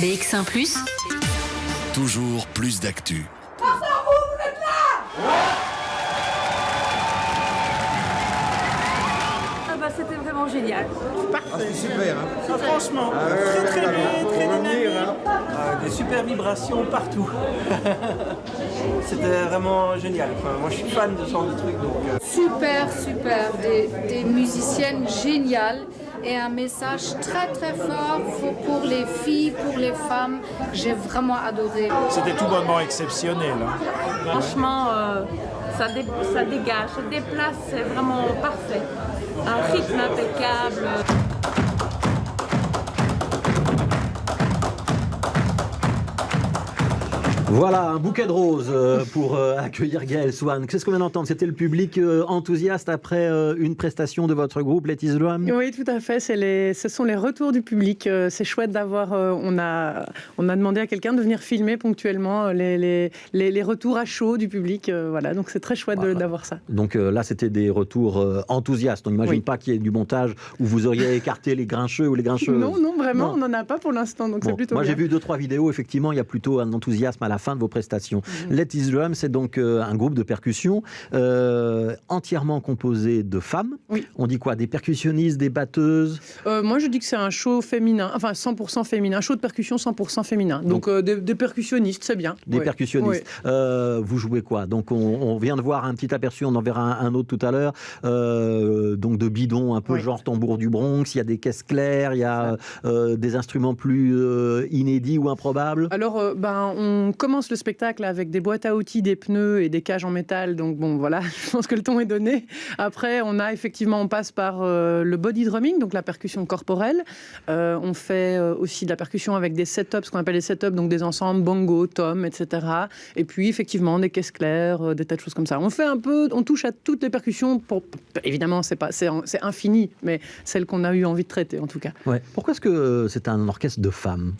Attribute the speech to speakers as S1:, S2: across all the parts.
S1: BX1+,
S2: toujours plus d'actu.
S3: C'était vraiment génial.
S4: Parfait. C'est super. Hein.
S5: Franchement, très bien, très dynamique. Des super vibrations partout. C'était vraiment génial. Enfin, moi, je suis fan de ce genre de truc. Donc,
S3: Super. Des musiciennes géniales et un message très fort pour les filles, pour les femmes. J'ai vraiment adoré.
S6: C'était tout bonnement exceptionnel. Hein.
S7: Franchement, ça dégage, ça déplace, c'est vraiment parfait. Un rythme impeccable.
S8: Voilà, un bouquet de roses pour accueillir Gaëlle Swan. Qu'est-ce qu'on vient d'entendre? C'était le public enthousiaste après une prestation de votre groupe, Let It Drum?
S9: Oui, tout à fait. Ce sont les retours du public. C'est chouette d'avoir... on a demandé à quelqu'un de venir filmer ponctuellement les retours à chaud du public. Voilà, donc c'est très chouette d'avoir ça.
S8: Donc là, c'était des retours enthousiastes. On n'imagine pas qu'il y ait du montage où vous auriez écarté les grincheux ou les grincheuses.
S9: Non, vraiment, on n'en a pas pour l'instant, donc c'est plutôt
S8: moi,
S9: bien.
S8: J'ai vu 2-3 vidéos. Effectivement, il y a plutôt un enthousiasme à la fin de vos prestations. Let It Drum, c'est donc un groupe de percussion entièrement composé de femmes.
S9: Oui.
S8: On dit quoi? Des percussionnistes, des batteuses?
S9: Moi, je dis que c'est un show féminin, enfin 100% féminin, un show de percussion 100% féminin. Donc des percussionnistes, c'est bien.
S8: Des percussionnistes. Vous jouez quoi? Donc on vient de voir un petit aperçu, on en verra un autre tout à l'heure. Donc de bidons un peu genre tambour du Bronx, il y a des caisses claires, il y a des instruments plus inédits ou improbables.
S9: Alors, on commence le spectacle avec des boîtes à outils, des pneus et des cages en métal. Donc bon, voilà, je pense que le ton est donné. Après, on passe par le body drumming, donc la percussion corporelle. On fait aussi de la percussion avec des setups, ce qu'on appelle les setups, donc des ensembles bongo, tom, etc. Et puis effectivement des caisses claires, des tas de choses comme ça. On touche à toutes les percussions. Évidemment, c'est infini, mais celles qu'on a eu envie de traiter en tout cas.
S8: Ouais. Pourquoi est-ce que c'est un orchestre de femmes?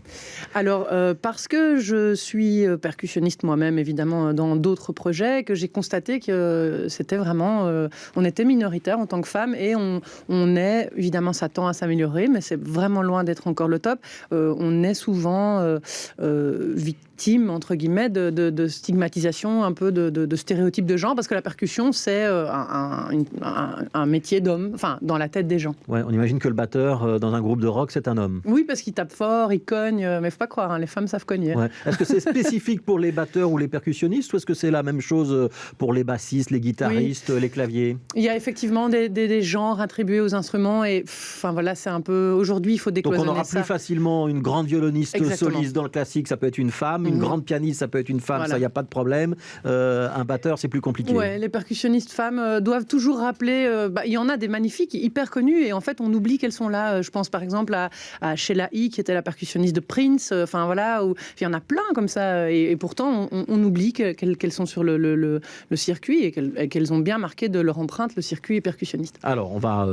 S9: Alors parce que je suis percussionniste moi-même, évidemment, dans d'autres projets, que j'ai constaté que c'était vraiment... on était minoritaire en tant que femme et on est... Évidemment, ça tend à s'améliorer, mais c'est vraiment loin d'être encore le top. On est souvent victime, entre guillemets, de stigmatisation, un peu de stéréotypes de genre, parce que la percussion, c'est un métier d'homme, enfin, dans la tête des gens.
S8: Ouais, on imagine que le batteur, dans un groupe de rock, c'est un homme.
S9: Oui, parce qu'il tape fort, il cogne, mais faut pas croire, hein, les femmes savent cogner.
S8: Ouais. Est-ce que c'est spécifique pour les batteurs ou les percussionnistes, ou est-ce que c'est la même chose pour les bassistes, les guitaristes, les claviers? Il
S9: y a effectivement des genres attribués aux instruments, et enfin voilà, c'est un peu... Aujourd'hui, il faut décloisonner ça.
S8: Donc on aura plus facilement une grande violoniste soliste dans le classique, ça peut être une femme, une grande pianiste, ça peut être une femme, ça, il n'y a pas de problème. Un batteur, c'est plus compliqué.
S9: Ouais, les percussionnistes femmes doivent toujours rappeler... il y en a des magnifiques, hyper connues, et en fait, on oublie qu'elles sont là. Je pense par exemple à Sheila E., qui était la percussionniste de Prince, enfin voilà, il y en a plein comme ça, et pourtant, on oublie qu'elles sont sur le circuit, et qu'elles ont bien marqué de leur empreinte le circuit percussionniste.
S8: Alors, on va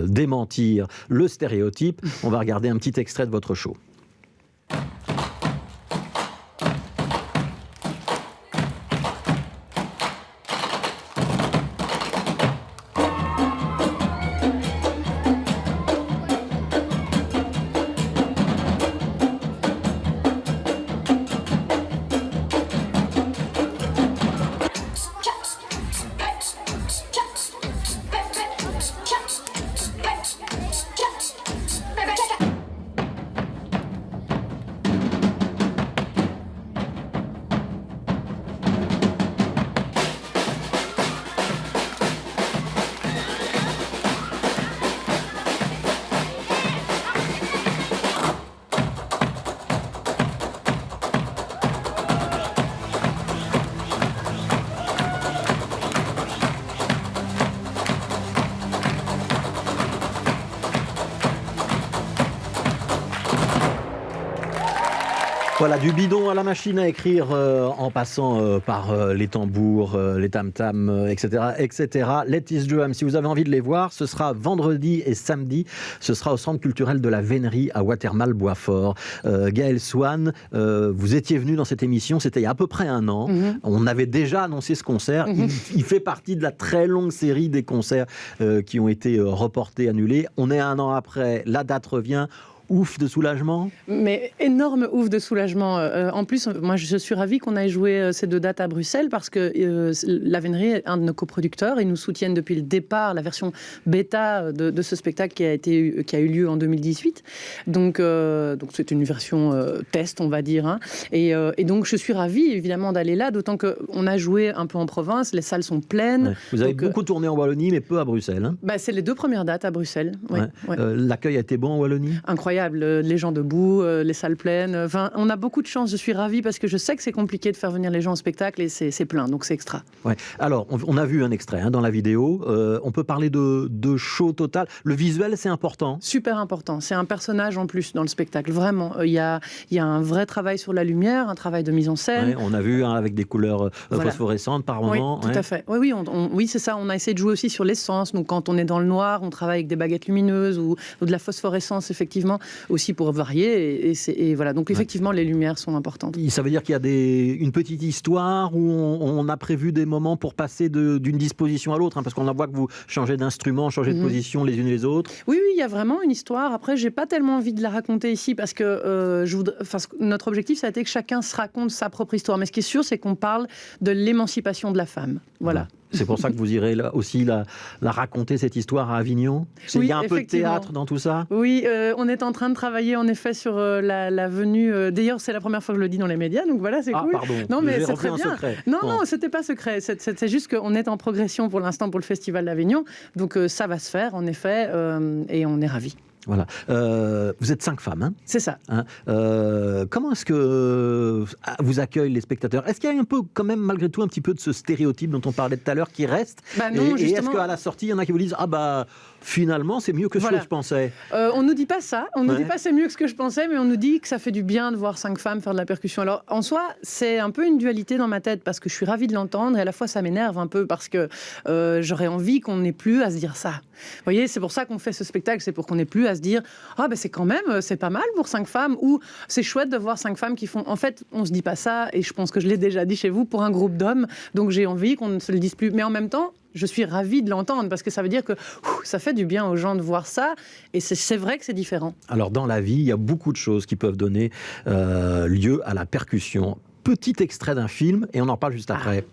S8: démentir le stéréotype. On va regarder un petit extrait de votre show. Voilà, du bidon à la machine à écrire en passant par les tambours, les tam-tams, etc. Let It Drum, si vous avez envie de les voir, ce sera vendredi et samedi. Ce sera au Centre culturel de la Vénerie à Watermal-Boisfort. Gaëlle Swan, vous étiez venu dans cette émission, c'était il y a à peu près un an. On avait déjà annoncé ce concert. Il fait partie de la très longue série des concerts qui ont été reportés, annulés. On est un an après, la date revient. ouf de soulagement?
S9: Mais énorme ouf de soulagement. En plus, moi, je suis ravie qu'on aille jouer ces 2 dates à Bruxelles parce que la Vénerie est un de nos coproducteurs. Ils nous soutiennent depuis le départ, la version bêta de ce spectacle qui a eu lieu en 2018. Donc c'est une version test, on va dire. Hein. Et donc, je suis ravie, évidemment, d'aller là, d'autant qu'on a joué un peu en province, les salles sont pleines.
S8: Ouais. Vous avez beaucoup tourné en Wallonie, mais peu à Bruxelles. Hein.
S9: C'est les 2 premières dates à Bruxelles. Ouais. Ouais.
S8: L'accueil a été bon en Wallonie?
S9: Incroyable, les gens debout, les salles pleines. Enfin, on a beaucoup de chance, je suis ravie parce que je sais que c'est compliqué de faire venir les gens au spectacle et c'est plein, donc c'est extra.
S8: Ouais. Alors, on a vu un extrait dans la vidéo. On peut parler de show total. Le visuel, c'est important?
S9: Super important. C'est un personnage en plus dans le spectacle, vraiment. Il y a un vrai travail sur la lumière, un travail de mise en scène.
S8: Ouais, on a vu avec des couleurs phosphorescentes par moment.
S9: Oui, tout à fait. Oui, oui, c'est ça. On a essayé de jouer aussi sur l'essence. Donc, quand on est dans le noir, on travaille avec des baguettes lumineuses ou de la phosphorescence, effectivement, aussi pour varier. Et voilà. Donc, effectivement, les lumières sont importantes.
S8: Ça veut dire qu'il y a une petite histoire où on a prévu des moments pour passer d'une disposition à l'autre, parce qu'on voit que vous changez d'instrument, changez de position les unes et les autres.
S9: Oui, il y a vraiment une histoire. Après, j'ai pas tellement envie de la raconter ici parce que notre objectif, ça a été que chacun se raconte sa propre histoire. Mais ce qui est sûr, c'est qu'on parle de l'émancipation de la femme. Voilà.
S8: C'est pour ça que vous irez là aussi la raconter, cette histoire, à Avignon. Il y a un peu de théâtre dans tout ça?
S9: Oui, on est en train de travailler en effet sur la venue. D'ailleurs, c'est la première fois que je le dis dans les médias, donc voilà, c'est cool.
S8: Pardon,
S9: non, mais c'est très bien.
S8: Secret.
S9: Non, c'était pas secret. C'est juste qu'on est en progression pour l'instant pour le Festival d'Avignon. Donc ça va se faire, en effet, et on est ravis.
S8: Voilà. Vous êtes 5 femmes, hein?
S9: C'est ça.
S8: Hein, comment est-ce que vous accueillent les spectateurs? Est-ce qu'il y a un peu, quand même, malgré tout, un petit peu de ce stéréotype dont on parlait tout à l'heure qui reste?
S9: Non,
S8: et est-ce qu'à la sortie, il y en a qui vous disent finalement, c'est mieux que ce que je pensais?
S9: On nous dit pas ça. On nous dit pas c'est mieux que ce que je pensais, mais on nous dit que ça fait du bien de voir 5 femmes faire de la percussion. Alors, en soi, c'est un peu une dualité dans ma tête parce que je suis ravie de l'entendre et à la fois ça m'énerve un peu parce que j'aurais envie qu'on n'ait plus à se dire ça. Vous voyez, c'est pour ça qu'on fait ce spectacle, c'est pour qu'on n'ait plus à se dire c'est quand même, c'est pas mal pour 5 femmes ou c'est chouette de voir 5 femmes qui font. En fait, on se dit pas ça et je pense que je l'ai déjà dit chez vous pour un groupe d'hommes, donc j'ai envie qu'on ne se le dise plus. Mais en même temps, je suis ravie de l'entendre parce que ça veut dire que ça fait du bien aux gens de voir ça et c'est vrai que c'est différent. Alors
S8: dans la vie, il y a beaucoup de choses qui peuvent donner lieu à la percussion. Petit extrait d'un film et on en parle juste après.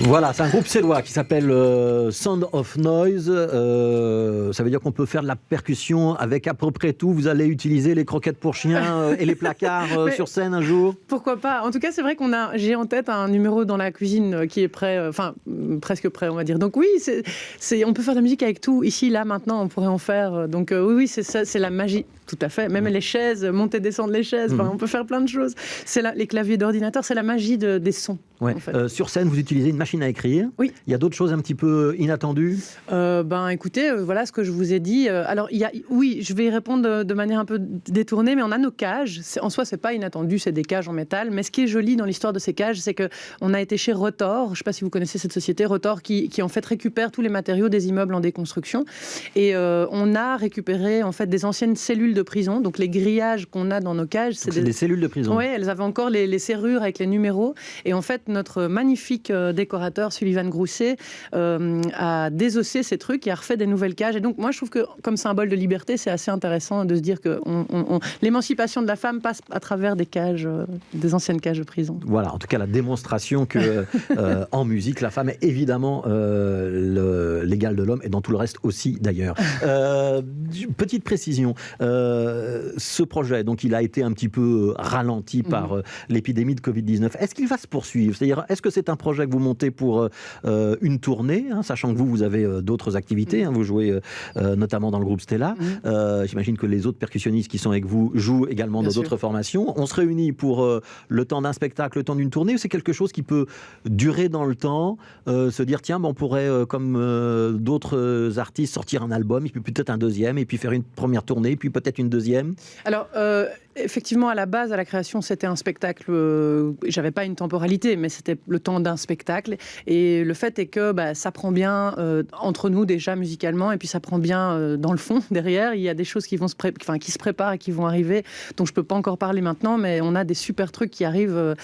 S8: Voilà, c'est un groupe sélois qui s'appelle Sound of Noise. Ça veut dire qu'on peut faire de la percussion avec à peu près tout. Vous allez utiliser les croquettes pour chiens et les placards sur scène un jour? Pourquoi pas? En tout cas, c'est vrai j'ai en tête un numéro dans la cuisine qui est prêt, presque prêt, on va dire. Donc oui, on peut faire de la musique avec tout. Ici, là, maintenant, on pourrait en faire. Donc oui, c'est ça, c'est la magie. Tout à fait. Même les chaises, monter, descendre les chaises, on peut faire plein de choses. Les claviers d'ordinateur, c'est la magie des sons. Ouais. En fait. Sur scène, vous utilisez une machine à écrire. Oui. Il y a d'autres choses un petit peu inattendues? Écoutez, voilà ce que je vous ai dit. Alors, je vais y répondre de manière un peu détournée, mais on a nos cages. En soi, c'est pas inattendu, c'est des cages en métal. Mais ce qui est joli dans l'histoire de ces cages, c'est qu'on a été chez Rotor. Je ne sais pas si vous connaissez cette société, Rotor, qui en fait récupère tous les matériaux des immeubles en déconstruction. Et on a récupéré en fait des anciennes cellules de prison. Donc les grillages qu'on a dans nos cages, c'est des cellules de prison. Oui, elles avaient encore les serrures avec les numéros. Et en fait,
S9: notre magnifique décorateur Sullivan Grousset a désossé ces trucs et a refait des nouvelles cages. Et donc moi je trouve que comme symbole de liberté, c'est assez intéressant de se dire que l'émancipation de la femme passe à travers des cages, des anciennes cages de prison.
S8: Voilà, en tout cas la démonstration que en musique, la femme est évidemment l'égale de l'homme et dans tout le reste aussi d'ailleurs. Petite précision, ce projet, donc il a été un petit peu ralenti par l'épidémie de Covid-19. Est-ce qu'il va se poursuivre ? C'est-à-dire, est-ce que c'est un projet que vous montez pour une tournée, sachant que vous avez d'autres activités, vous jouez notamment dans le groupe Stella. J'imagine que les autres percussionnistes qui sont avec vous jouent également dans d'autres formations. On se réunit pour le temps d'un spectacle, le temps d'une tournée, ou c'est quelque chose qui peut durer dans le temps, se dire tiens, on pourrait, comme d'autres artistes, sortir un album, et puis peut-être un deuxième, et puis faire une première tournée, puis peut-être une deuxième.
S9: Alors, effectivement, à la base, à la création, c'était un spectacle. J'avais pas une temporalité, mais c'était le temps d'un spectacle. Et le fait est que ça prend bien entre nous déjà musicalement, et puis ça prend bien dans le fond derrière. Il y a des choses qui se préparent et qui vont arriver, dont je peux pas encore parler maintenant, mais on a des super trucs qui arrivent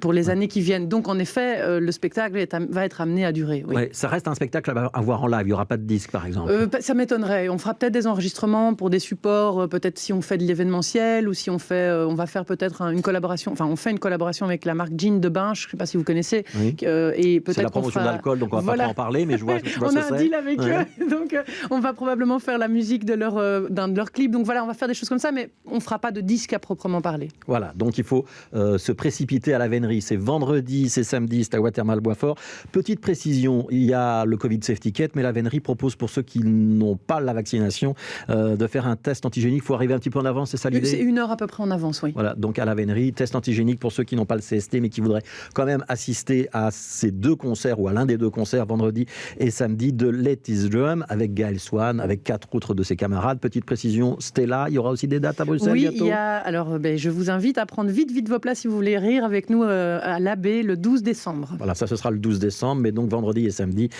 S9: pour les années qui viennent. Donc, en effet, le spectacle va être amené à durer. Oui.
S8: Ouais, ça reste un spectacle à voir en live. Il y aura pas de disque, par exemple.
S9: Ça m'étonnerait. On fera peut-être des enregistrements pour des supports. Peut-être si on fait de l'événementiel ou si on va faire peut-être une collaboration. Enfin, on fait une collaboration avec la marque Jean de Binche. Je ne sais pas si vous connaissez.
S8: Oui.
S9: Et peut-être
S8: c'est la promotion d'alcool, donc on va pas trop en parler, mais je vois
S9: on
S8: ce
S9: a un deal avec eux, donc on va probablement faire la musique d'un de leurs clips. Donc voilà, on va faire des choses comme ça, mais on ne fera pas de disque à proprement parler.
S8: Voilà, donc il faut se précipiter à la Vénerie. C'est vendredi, c'est samedi, c'est à Watermal-Boisfort. Petite précision, il y a le Covid Safety Kit, mais la Vénerie propose pour ceux qui n'ont pas la vaccination de faire un test antigénique. Il faut arriver un petit peu en avance, c'est ça l'idée ?
S9: C'est 1 heure à peu près en avance, oui.
S8: Voilà, donc à la Vénerie, test antigénique pour ceux qui n'ont pas le CST, mais qui voudraient quand même assister à ces 2 concerts, ou à l'un des 2 concerts, vendredi et samedi, de Let It Drum, avec Gaël Swan, avec 4 autres de ses camarades. Petite précision, Stella, il y aura aussi des dates à Bruxelles bientôt ?
S9: Oui, alors je vous invite à prendre vite vos places si vous voulez rire avec nous à l'Abbé le 12 décembre.
S8: Voilà, ça ce sera le 12 décembre, mais donc vendredi et samedi,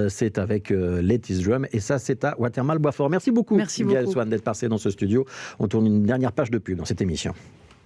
S8: c'est avec Let It Drum, et ça c'est à Watermal-Boisfort. Merci beaucoup, Gaël Swan, d'être passé dans ce studio. On tourne une dernière page de pub dans cette émission.